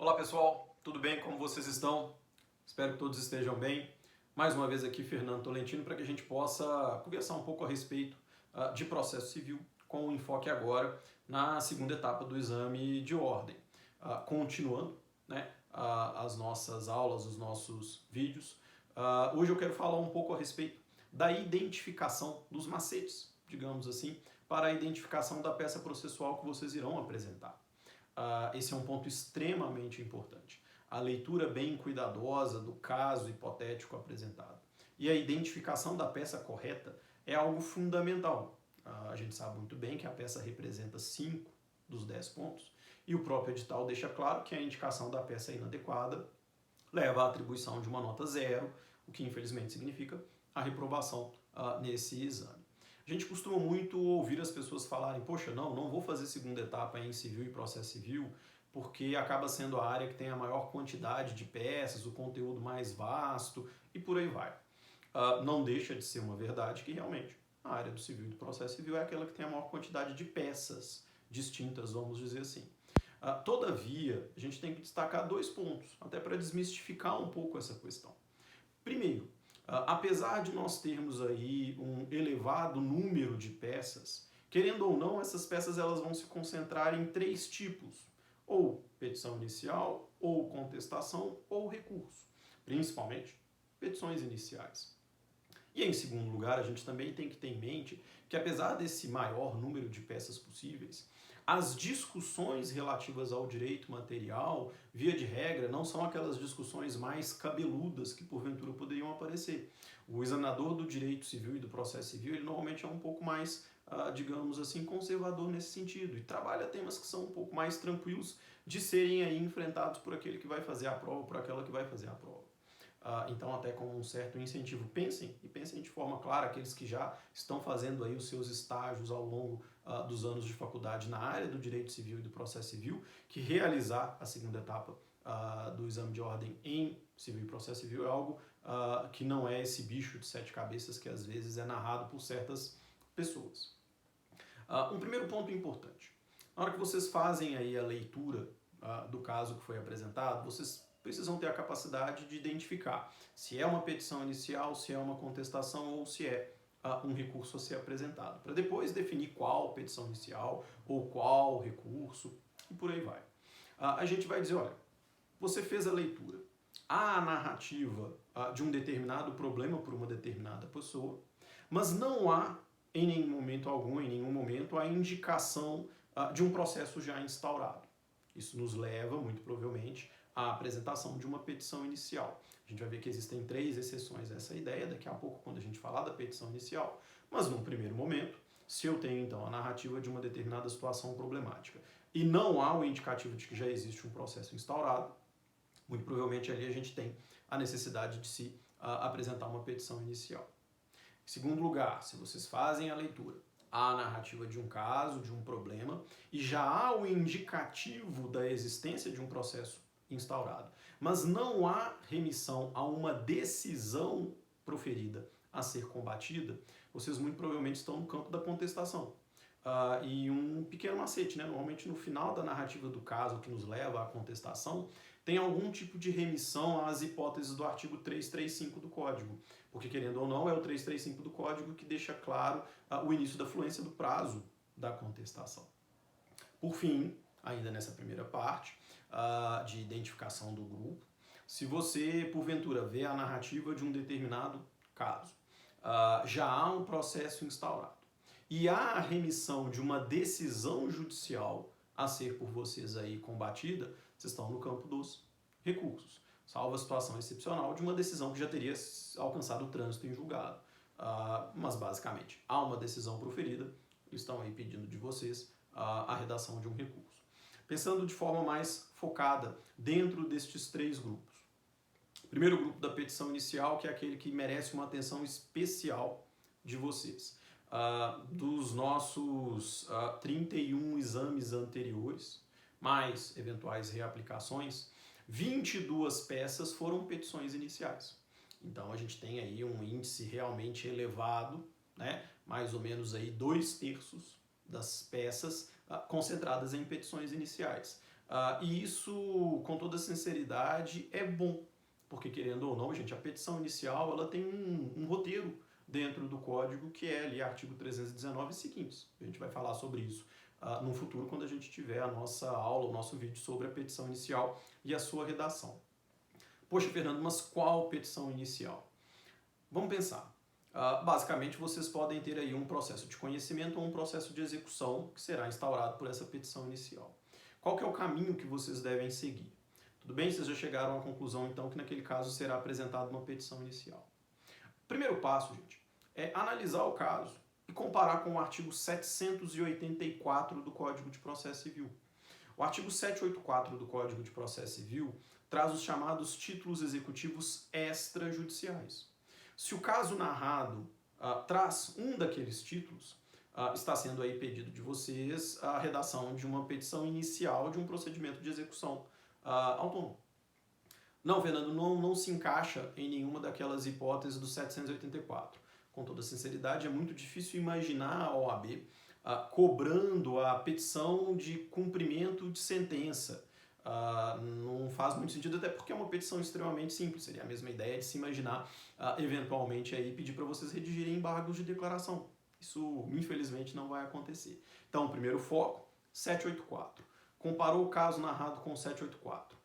Olá pessoal, tudo bem? Como vocês estão? Espero que todos estejam bem. Mais uma vez aqui Fernando Tolentino para que a gente possa conversar um pouco a respeito de processo civil, com enfoque agora na segunda etapa do exame de ordem. Continuando, né, as nossas aulas, os nossos vídeos, hoje eu quero falar um pouco a respeito da identificação dos macetes, digamos assim, para a identificação da peça processual que vocês irão apresentar. Esse é um ponto extremamente importante. A leitura bem cuidadosa do caso hipotético apresentado. E a identificação da peça correta é algo fundamental. A gente sabe muito bem que a peça representa 5 dos 10 pontos e o próprio edital deixa claro que a indicação da peça inadequada leva à atribuição de uma nota 0, o que infelizmente significa a reprovação nesse exame. A gente costuma muito ouvir as pessoas falarem, poxa, não vou fazer segunda etapa em civil e processo civil, porque acaba sendo a área que tem a maior quantidade de peças, o conteúdo mais vasto e por aí vai. Não deixa de ser uma verdade que realmente a área do civil e do processo civil é aquela que tem a maior quantidade de peças distintas, vamos dizer assim. Todavia, a gente tem que destacar 2 pontos, até para desmistificar um pouco essa questão. Primeiro, apesar de nós termos aí um elevado número de peças, querendo ou não, essas peças elas vão se concentrar em 3 tipos, ou petição inicial, ou contestação, ou recurso, principalmente petições iniciais. E em segundo lugar, a gente também tem que ter em mente que apesar desse maior número de peças possíveis, as discussões relativas ao direito material, via de regra, não são aquelas discussões mais cabeludas que porventura poderiam aparecer. O examinador do direito civil e do processo civil, ele normalmente é um pouco mais, digamos assim, conservador nesse sentido e trabalha temas que são um pouco mais tranquilos de serem aí enfrentados por aquele que vai fazer a prova, por aquela que vai fazer a prova. Então, até com um certo incentivo, pensem de forma clara, aqueles que já estão fazendo aí os seus estágios ao longo dos anos de faculdade na área do direito civil e do processo civil, que realizar a segunda etapa do exame de ordem em civil e processo civil é algo que não é esse bicho de 7 cabeças que às vezes é narrado por certas pessoas. Um primeiro ponto importante, na hora que vocês fazem aí a leitura do caso que foi apresentado, vocês precisam ter a capacidade de identificar se é uma petição inicial, se é uma contestação ou se é um recurso a ser apresentado, para depois definir qual petição inicial ou qual recurso e por aí vai. A gente vai dizer, olha, você fez a leitura, há a narrativa de um determinado problema por uma determinada pessoa, mas não há em nenhum momento a indicação de um processo já instaurado. Isso nos leva, muito provavelmente, à apresentação de uma petição inicial. A gente vai ver que existem 3 exceções a essa ideia, daqui a pouco, quando a gente falar da petição inicial, mas num primeiro momento, se eu tenho então a narrativa de uma determinada situação problemática e não há o indicativo de que já existe um processo instaurado, muito provavelmente ali a gente tem a necessidade de se apresentar uma petição inicial. Em segundo lugar, se vocês fazem a leitura, há a narrativa de um caso, de um problema, e já há o indicativo da existência de um processo instaurado, mas não há remissão a uma decisão proferida a ser combatida, vocês muito provavelmente estão no campo da contestação. E um pequeno macete, né? Normalmente no final da narrativa do caso que nos leva à contestação, tem algum tipo de remissão às hipóteses do artigo 335 do Código, porque querendo ou não é o 335 do Código que deixa claro o início da fluência do prazo da contestação. Por fim, ainda nessa primeira parte de identificação do grupo, se você porventura vê a narrativa de um determinado caso, já há um processo instaurado e há a remissão de uma decisão judicial a ser por vocês aí combatida, vocês estão no campo dos recursos, salvo a situação excepcional de uma decisão que já teria alcançado o trânsito em julgado. Mas basicamente, há uma decisão proferida, estão aí pedindo de vocês a redação de um recurso. Pensando de forma mais focada dentro destes 3 grupos. Primeiro grupo da petição inicial, que é aquele que merece uma atenção especial de vocês. Dos nossos 31 exames anteriores, mais eventuais reaplicações, 22 peças foram petições iniciais. Então a gente tem aí um índice realmente elevado, né? Mais ou menos aí 2/3 das peças concentradas em petições iniciais. E isso, com toda sinceridade, é bom, porque querendo ou não, gente, a petição inicial ela tem um roteiro dentro do código que é ali artigo 319 e seguintes. A gente vai falar sobre isso no futuro quando a gente tiver a nossa aula, o nosso vídeo sobre a petição inicial e a sua redação. Poxa, Fernando, mas qual petição inicial? Vamos pensar. Basicamente, vocês podem ter aí um processo de conhecimento ou um processo de execução que será instaurado por essa petição inicial. Qual que é o caminho que vocês devem seguir? Tudo bem? Vocês já chegaram à conclusão, então, que naquele caso será apresentada uma petição inicial. O primeiro passo, gente, é analisar o caso e comparar com o artigo 784 do Código de Processo Civil. O artigo 784 do Código de Processo Civil traz os chamados títulos executivos extrajudiciais. Se o caso narrado traz um daqueles títulos, está sendo aí pedido de vocês a redação de uma petição inicial de um procedimento de execução autônomo. Não, Fernando, não se encaixa em nenhuma daquelas hipóteses do 784. Com toda sinceridade, é muito difícil imaginar a OAB cobrando a petição de cumprimento de sentença. Não faz muito sentido, até porque é uma petição extremamente simples. Seria a mesma ideia de se imaginar, eventualmente, aí, pedir para vocês redigirem embargos de declaração. Isso, infelizmente, não vai acontecer. Então, primeiro foco, 784. Comparou o caso narrado com o 784.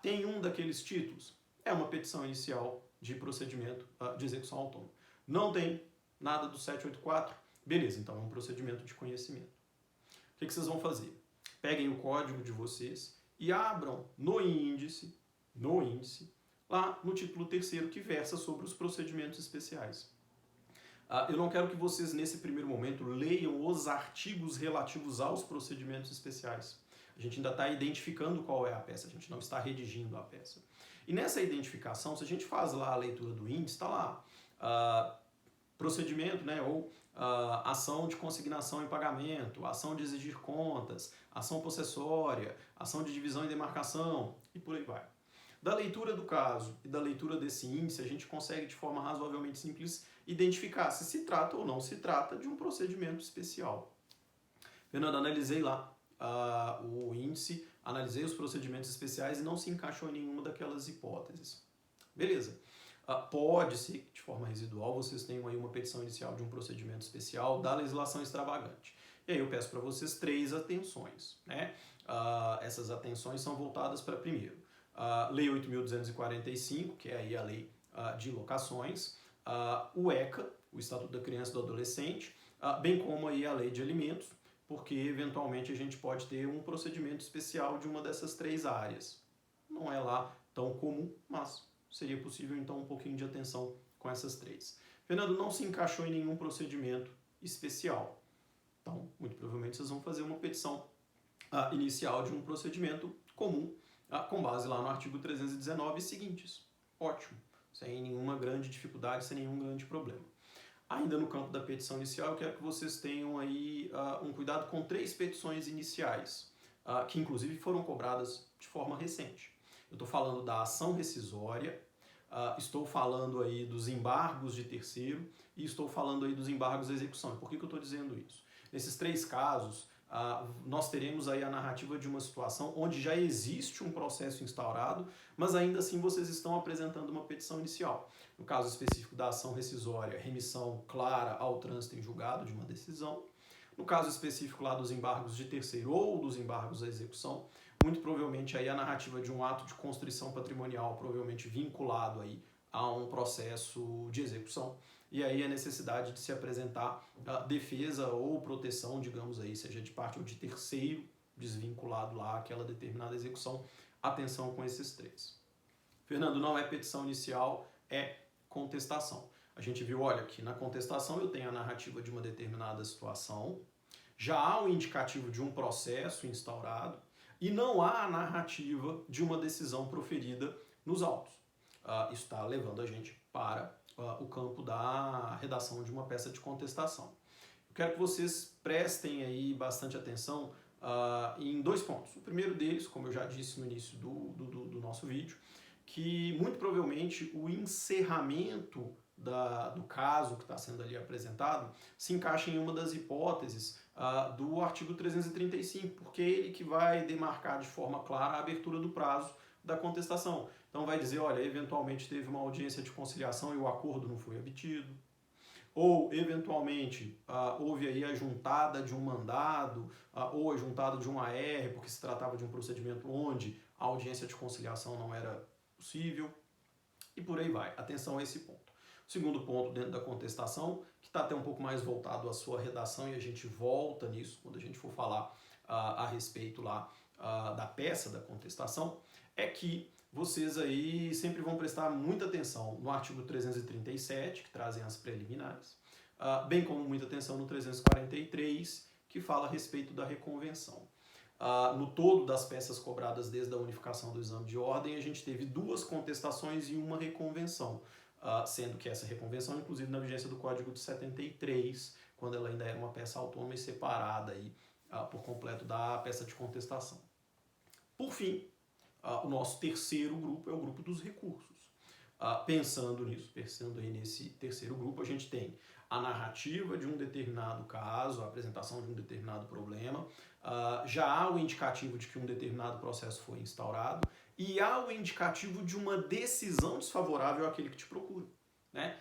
Tem um daqueles títulos? É uma petição inicial de procedimento de execução autônoma. Não tem nada do 784? Beleza, então é um procedimento de conhecimento. O que vocês vão fazer? Peguem o código de vocês e abram no índice, lá no título 3º que versa sobre os procedimentos especiais. Eu não quero que vocês, nesse primeiro momento, leiam os artigos relativos aos procedimentos especiais. A gente ainda está identificando qual é a peça, a gente não está redigindo a peça. E nessa identificação, se a gente faz lá a leitura do índice, está lá procedimento, né, ou ação de consignação em pagamento, ação de exigir contas, ação possessória, ação de divisão e demarcação, e por aí vai. Da leitura do caso e da leitura desse índice, a gente consegue, de forma razoavelmente simples, identificar se se trata ou não se trata de um procedimento especial. Fernando, analisei lá o índice, analisei os procedimentos especiais e não se encaixou em nenhuma daquelas hipóteses. Beleza. Pode ser que, de forma residual, vocês tenham aí uma petição inicial de um procedimento especial da legislação extravagante. E aí eu peço para vocês 3 atenções. Né? Essas atenções são voltadas para, primeiro, Lei 8.245, que é aí a lei de locações, o ECA, o Estatuto da Criança e do Adolescente, bem como aí a lei de alimentos, porque eventualmente a gente pode ter um procedimento especial de uma dessas 3 áreas. Não é lá tão comum, mas seria possível então um pouquinho de atenção com essas 3. Fernando, não se encaixou em nenhum procedimento especial. Então, muito provavelmente vocês vão fazer uma petição inicial de um procedimento comum, com base lá no artigo 319 e seguintes. Ótimo, sem nenhuma grande dificuldade, sem nenhum grande problema. Ainda no campo da petição inicial, eu quero que vocês tenham aí um cuidado com 3 petições iniciais, que inclusive foram cobradas de forma recente. Eu estou falando da ação rescisória, estou falando aí dos embargos de terceiro e estou falando aí dos embargos da execução. Por que eu estou dizendo isso? Nesses 3 casos, nós teremos aí a narrativa de uma situação onde já existe um processo instaurado, mas ainda assim vocês estão apresentando uma petição inicial. No caso específico da ação rescisória, remissão clara ao trânsito em julgado de uma decisão. No caso específico lá dos embargos de terceiro ou dos embargos à execução, muito provavelmente aí a narrativa de um ato de constrição patrimonial, provavelmente vinculado aí a um processo de execução. E aí a necessidade de se apresentar defesa ou proteção, digamos aí, seja de parte ou de terceiro, desvinculado lá àquela determinada execução. Atenção com esses 3. Fernando, não é petição inicial, é contestação. A gente viu, olha, que na contestação eu tenho a narrativa de uma determinada situação, já há um indicativo de um processo instaurado e não há a narrativa de uma decisão proferida nos autos. Isso está levando a gente para o campo da redação de uma peça de contestação. Eu quero que vocês prestem aí bastante atenção em 2 pontos. O primeiro deles, como eu já disse no início do nosso vídeo, que muito provavelmente o encerramento do caso que está sendo ali apresentado se encaixa em uma das hipóteses do artigo 335, porque é ele que vai demarcar de forma clara a abertura do prazo da contestação. Então vai dizer, olha, eventualmente teve uma audiência de conciliação e o acordo não foi obtido, ou eventualmente houve aí a juntada de um mandado ou a juntada de um AR, porque se tratava de um procedimento onde a audiência de conciliação não era possível, e por aí vai. Atenção a esse ponto. O segundo ponto dentro da contestação, que está até um pouco mais voltado à sua redação, e a gente volta nisso quando a gente for falar a respeito lá da peça da contestação, é que vocês aí sempre vão prestar muita atenção no artigo 337, que trazem as preliminares, bem como muita atenção no 343, que fala a respeito da reconvenção. No todo das peças cobradas desde a unificação do exame de ordem, a gente teve 2 contestações e uma reconvenção, sendo que essa reconvenção, inclusive na vigência do Código de 73, quando ela ainda era uma peça autônoma e separada aí, por completo da peça de contestação. Por fim, o nosso terceiro grupo é o grupo dos recursos. Pensando aí nesse terceiro grupo, a gente tem a narrativa de um determinado caso, a apresentação de um determinado problema, já há o indicativo de que um determinado processo foi instaurado e há o indicativo de uma decisão desfavorável àquele que te procura, né?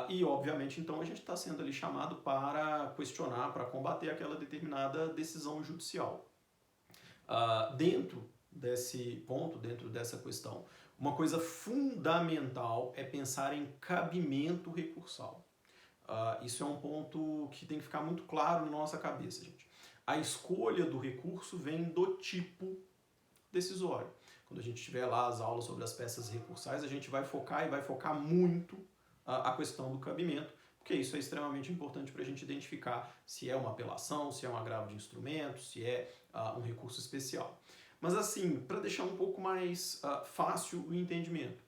E, obviamente, então, a gente está sendo ali chamado para questionar, para combater aquela determinada decisão judicial. Dentro desse ponto, dentro dessa questão, uma coisa fundamental é pensar em cabimento recursal. Isso é um ponto que tem que ficar muito claro na nossa cabeça, gente. A escolha do recurso vem do tipo decisório. Quando a gente tiver lá as aulas sobre as peças recursais, a gente vai focar e vai focar muito a questão do cabimento, porque isso é extremamente importante para a gente identificar se é uma apelação, se é um agravo de instrumento, se é um recurso especial. Mas assim, para deixar um pouco mais fácil o entendimento,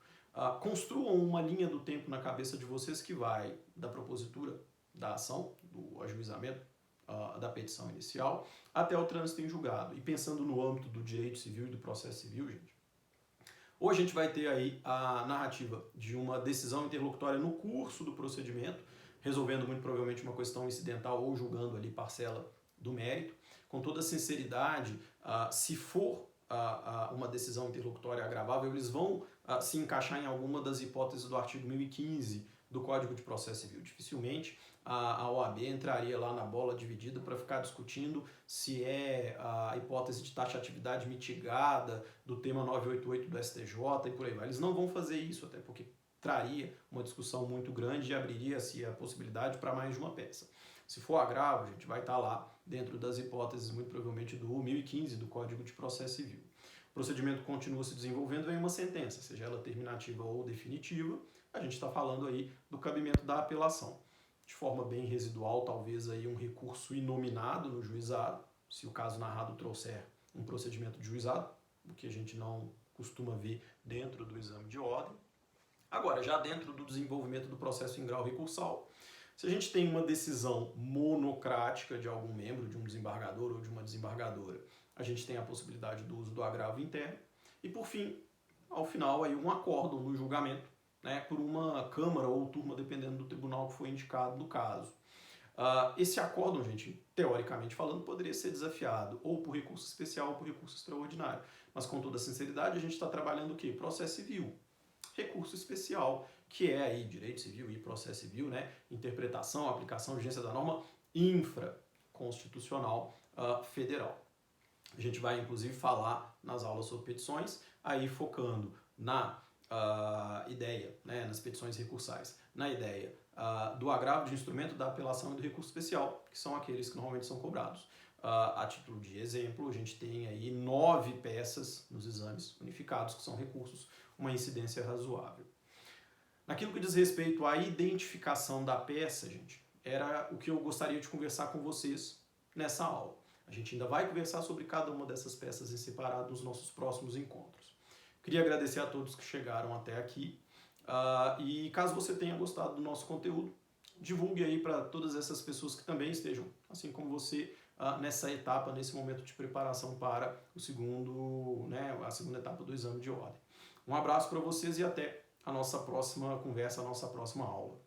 construam uma linha do tempo na cabeça de vocês que vai da propositura da ação, do ajuizamento da petição inicial, até o trânsito em julgado. E pensando no âmbito do direito civil e do processo civil, gente, hoje a gente vai ter aí a narrativa de uma decisão interlocutória no curso do procedimento, resolvendo muito provavelmente uma questão incidental ou julgando ali parcela do mérito. Com toda sinceridade, se for uma decisão interlocutória agravável, eles vão se encaixar em alguma das hipóteses do artigo 1015 do Código de Processo Civil. Dificilmente a OAB entraria lá na bola dividida para ficar discutindo se é a hipótese de taxatividade mitigada do tema 988 do STJ e por aí vai. Eles não vão fazer isso, até porque traria uma discussão muito grande e abriria-se a possibilidade para mais de uma peça. Se for agravo, a gente vai estar lá dentro das hipóteses, muito provavelmente, do 1015 do Código de Processo Civil. O procedimento continua se desenvolvendo, vem uma sentença, seja ela terminativa ou definitiva, a gente está falando aí do cabimento da apelação. De forma bem residual, talvez aí um recurso inominado no juizado, se o caso narrado trouxer um procedimento de juizado, o que a gente não costuma ver dentro do exame de ordem. Agora, já dentro do desenvolvimento do processo em grau recursal, se a gente tem uma decisão monocrática de algum membro, de um desembargador ou de uma desembargadora, a gente tem a possibilidade do uso do agravo interno. E, por fim, ao final, aí um acórdão no julgamento, né, por uma câmara ou turma, dependendo do tribunal que foi indicado no caso. Esse acórdão, gente, teoricamente falando, poderia ser desafiado ou por recurso especial ou por recurso extraordinário. Mas, com toda sinceridade, a gente está trabalhando o quê? Processo civil. Recurso especial, que é aí direito civil e processo civil, né? Interpretação, aplicação, vigência da norma infraconstitucional federal. A gente vai, inclusive, falar nas aulas sobre petições, aí focando na ideia, né, nas petições recursais, na ideia do agravo de instrumento, da apelação e do recurso especial, que são aqueles que normalmente são cobrados. A título de exemplo, a gente tem aí 9 peças nos exames unificados, que são recursos, uma incidência razoável. Naquilo que diz respeito à identificação da peça, gente, era o que eu gostaria de conversar com vocês nessa aula. A gente ainda vai conversar sobre cada uma dessas peças em separado nos nossos próximos encontros. Queria agradecer a todos que chegaram até aqui e caso você tenha gostado do nosso conteúdo, divulgue aí para todas essas pessoas que também estejam, assim como você, nessa etapa, nesse momento de preparação para o segundo, né, a segunda etapa do exame de ordem. Um abraço para vocês e até a nossa próxima conversa, a nossa próxima aula.